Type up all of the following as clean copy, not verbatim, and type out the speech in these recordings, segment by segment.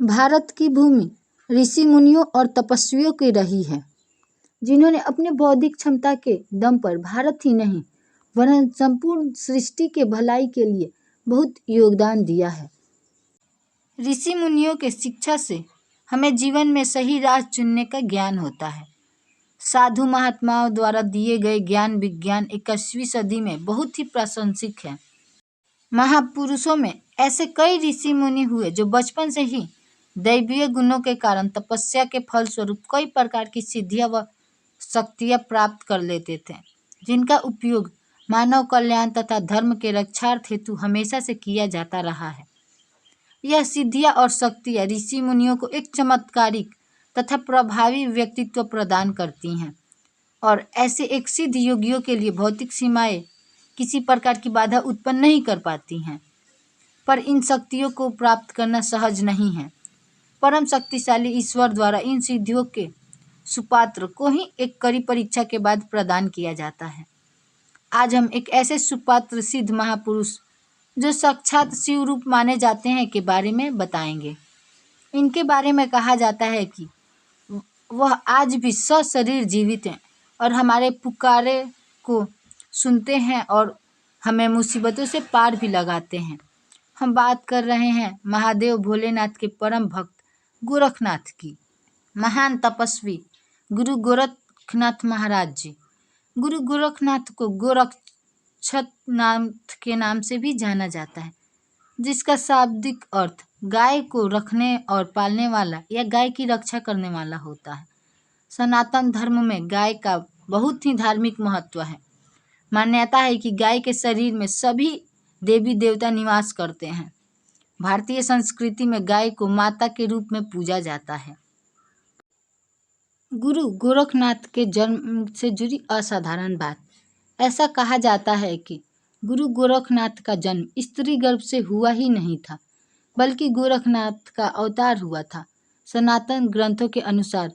भारत की भूमि ऋषि मुनियों और तपस्वियों की रही है, जिन्होंने अपने बौद्धिक क्षमता के दम पर भारत ही नहीं वरन संपूर्ण सृष्टि के भलाई के लिए बहुत योगदान दिया है। ऋषि मुनियों के शिक्षा से हमें जीवन में सही राह चुनने का ज्ञान होता है। साधु महात्माओं द्वारा दिए गए ज्ञान विज्ञान 21वीं सदी में बहुत ही प्रासंगिक है। महापुरुषों में ऐसे कई ऋषि मुनि हुए जो बचपन से ही दैवीय गुणों के कारण तपस्या के फलस्वरूप कई प्रकार की सिद्धियां व शक्तियां प्राप्त कर लेते थे, जिनका उपयोग मानव कल्याण तथा धर्म के रक्षार्थ हेतु हमेशा से किया जाता रहा है। यह सिद्धियां और शक्तियां ऋषि मुनियों को एक चमत्कारिक तथा प्रभावी व्यक्तित्व प्रदान करती हैं और ऐसे एक सिद्ध योगियों के लिए भौतिक सीमाएं किसी प्रकार की बाधा उत्पन्न नहीं कर पाती हैं। पर इन शक्तियों को प्राप्त करना सहज नहीं है। परम शक्तिशाली ईश्वर द्वारा इन सिद्धियों के सुपात्र को ही एक कड़ी परीक्षा के बाद प्रदान किया जाता है। आज हम एक ऐसे सुपात्र सिद्ध महापुरुष जो साक्षात शिव रूप माने जाते हैं के बारे में बताएंगे। इनके बारे में कहा जाता है कि वह आज भी सशरीर जीवित हैं और हमारे पुकारे को सुनते हैं और हमें मुसीबतों से पार भी लगाते हैं। हम बात कर रहे हैं महादेव भोलेनाथ के परम भक्त गोरखनाथ की। महान तपस्वी गुरु गोरखनाथ महाराज जी। गुरु गोरखनाथ को गोरक्षनाथ के नाम से भी जाना जाता है, जिसका शाब्दिक अर्थ गाय को रखने और पालने वाला या गाय की रक्षा करने वाला होता है। सनातन धर्म में गाय का बहुत ही धार्मिक महत्व है। मान्यता है कि गाय के शरीर में सभी देवी देवता निवास करते हैं। भारतीय संस्कृति में गाय को माता के रूप में पूजा जाता है। गुरु गोरखनाथ के जन्म से जुड़ी असाधारण बात। ऐसा कहा जाता है कि गुरु गोरखनाथ का जन्म स्त्री गर्भ से हुआ ही नहीं था, बल्कि गोरखनाथ का अवतार हुआ था। सनातन ग्रंथों के अनुसार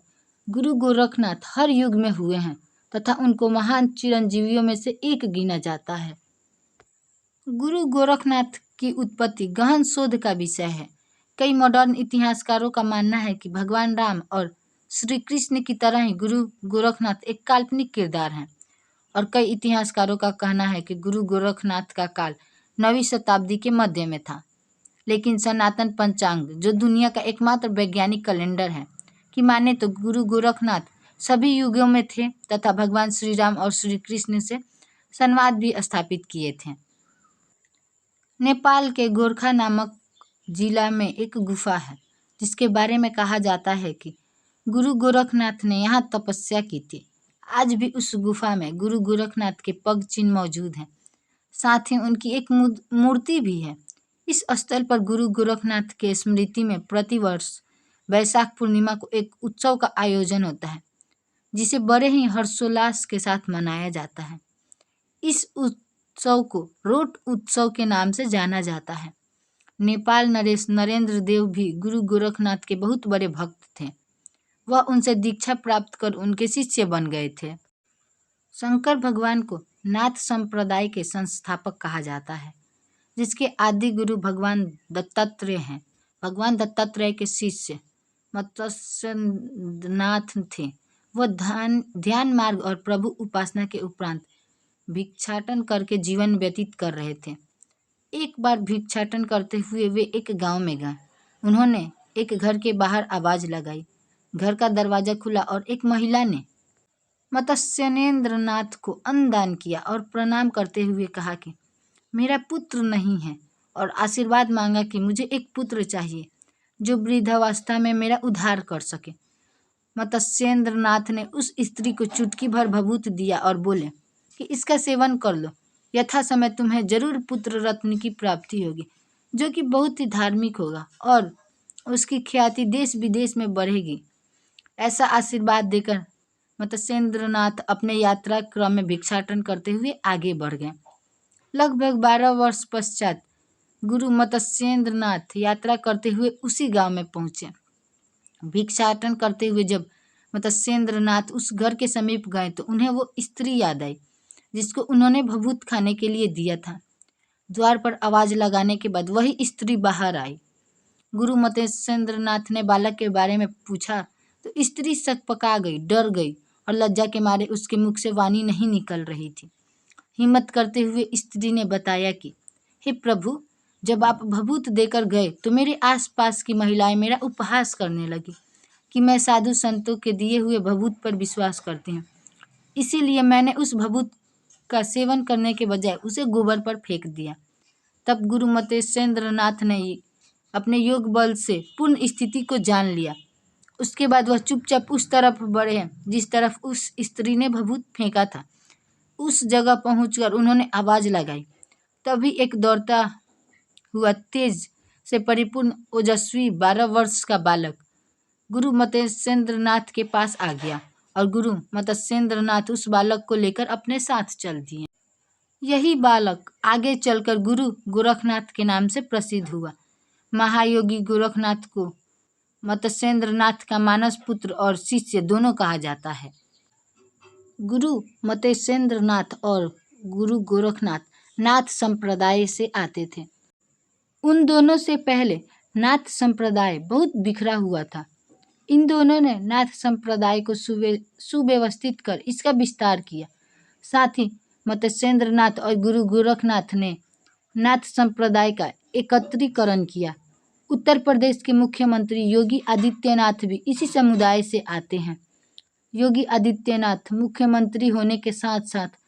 गुरु गोरखनाथ हर युग में हुए हैं तथा उनको महान चिरंजीवियों में से एक गिना जाता है। गुरु गोरखनाथ की उत्पत्ति गहन शोध का विषय है। कई मॉडर्न इतिहासकारों का मानना है कि भगवान राम और श्री कृष्ण की तरह ही गुरु गोरखनाथ एक काल्पनिक किरदार हैं और कई इतिहासकारों का कहना है कि गुरु गोरखनाथ का काल 9वीं शताब्दी के मध्य में था। लेकिन सनातन पंचांग, जो दुनिया का एकमात्र वैज्ञानिक कैलेंडर है, कि माने तो गुरु गोरखनाथ सभी युगों में थे तथा भगवान श्री राम और श्री कृष्ण से संवाद भी स्थापित किए थे। नेपाल के गोरखा नामक जिला में एक गुफा है, जिसके बारे में कहा जाता है कि गुरु गोरखनाथ ने यहाँ तपस्या की थी। आज भी उस गुफा में गुरु गोरखनाथ के पग चिन्ह मौजूद हैं। साथ ही उनकी एक मूर्ति भी है। इस स्थल पर गुरु गोरखनाथ के स्मृति में प्रतिवर्ष वैशाख पूर्णिमा को एक उत्सव का आयोजन होता है, जिसे बड़े ही हर्षोल्लास के साथ मनाया जाता है। इस उत्सव को रोट उत्सव के नाम से जाना जाता है। नेपाल नरेश नरेंद्र देव भी गुरु गोरखनाथ के बहुत बड़े भक्त थे। वह उनसे दीक्षा प्राप्त कर उनके शिष्य बन गए थे। शंकर भगवान को नाथ संप्रदाय के संस्थापक कहा जाता है, जिसके आदि गुरु भगवान दत्तात्रेय हैं। भगवान दत्तात्रेय के शिष्य मत्स्यनाथ थे। वह ध्यान मार्ग और प्रभु उपासना के उपरांत भिक्षाटन करके जीवन व्यतीत कर रहे थे। एक बार भिक्षाटन करते हुए वे एक गांव में गए। उन्होंने एक घर के बाहर आवाज लगाई। घर का दरवाजा खुला और एक महिला ने मत्स्येंद्र नाथ को अन्न दान किया और प्रणाम करते हुए कहा कि मेरा पुत्र नहीं है, और आशीर्वाद मांगा कि मुझे एक पुत्र चाहिए जो वृद्धावस्था में मेरा उद्धार कर सके। मत्स्येंद्र नाथ ने उस स्त्री को चुटकी भर भभूत दिया और बोले कि इसका सेवन कर लो, यथा समय तुम्हें जरूर पुत्र रत्न की प्राप्ति होगी, जो कि बहुत ही धार्मिक होगा और उसकी ख्याति देश विदेश में बढ़ेगी। ऐसा आशीर्वाद देकर मत्स्येंद्र नाथ अपने यात्रा क्रम में भिक्षाटन करते हुए आगे बढ़ गए। लगभग 12 वर्ष पश्चात गुरु मत्स्येंद्र नाथ यात्रा करते हुए उसी गांव में पहुंचे। भिक्षाटन करते हुए जब मत्स्येंद्र नाथ उस घर के समीप गए तो उन्हें वो स्त्री याद आई जिसको उन्होंने भभूत खाने के लिए दिया था। द्वार पर आवाज लगाने के बाद वही स्त्री बाहर आई। गुरु मतेश्वर नाथ ने बालक के बारे में पूछा तो स्त्री सकपका गई, डर गई और लज्जा के मारे उसके मुख से वाणी नहीं निकल रही थी। हिम्मत करते हुए स्त्री ने बताया कि हे प्रभु, जब आप भभूत देकर गए तो मेरे आसपास की महिलाएं मेरा उपहास करने लगी कि मैं साधु संतों के दिए हुए भभूत पर विश्वास करती हूँ। इसीलिए मैंने उस भभूत का सेवन करने के बजाय उसे गोबर पर फेंक दिया। तब गुरु मतेश्वर नाथ ने अपने योग बल से पूर्ण स्थिति को जान लिया। उसके बाद वह चुपचाप उस तरफ बढ़े जिस तरफ उस स्त्री ने भभूत फेंका था। उस जगह पहुंचकर उन्होंने आवाज लगाई। तभी एक दौड़ता हुआ तेज से परिपूर्ण ओजस्वी 12 वर्ष का बालक गुरु मतेश्वर नाथ के पास आ गया और गुरु मतेश्वर नाथ उस बालक को लेकर अपने साथ चल दिए। यही बालक आगे चलकर गुरु गोरखनाथ के नाम से प्रसिद्ध हुआ। महायोगी गोरखनाथ को मतेश्वर नाथ का मानस पुत्र और शिष्य दोनों कहा जाता है। गुरु मतेश्वर नाथ और गुरु गोरखनाथ नाथ संप्रदाय से आते थे। उन दोनों से पहले नाथ संप्रदाय बहुत बिखरा हुआ था। इन दोनों ने नाथ संप्रदाय को सुव्यवस्थित कर इसका विस्तार किया। साथ ही मतेश्वर नाथ और गुरु गोरखनाथ ने नाथ संप्रदाय का एकत्रीकरण किया। उत्तर प्रदेश के मुख्यमंत्री योगी आदित्यनाथ भी इसी समुदाय से आते हैं। योगी आदित्यनाथ मुख्यमंत्री होने के साथ साथ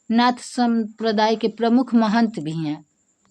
नाथ संप्रदाय के प्रमुख महंत भी हैं।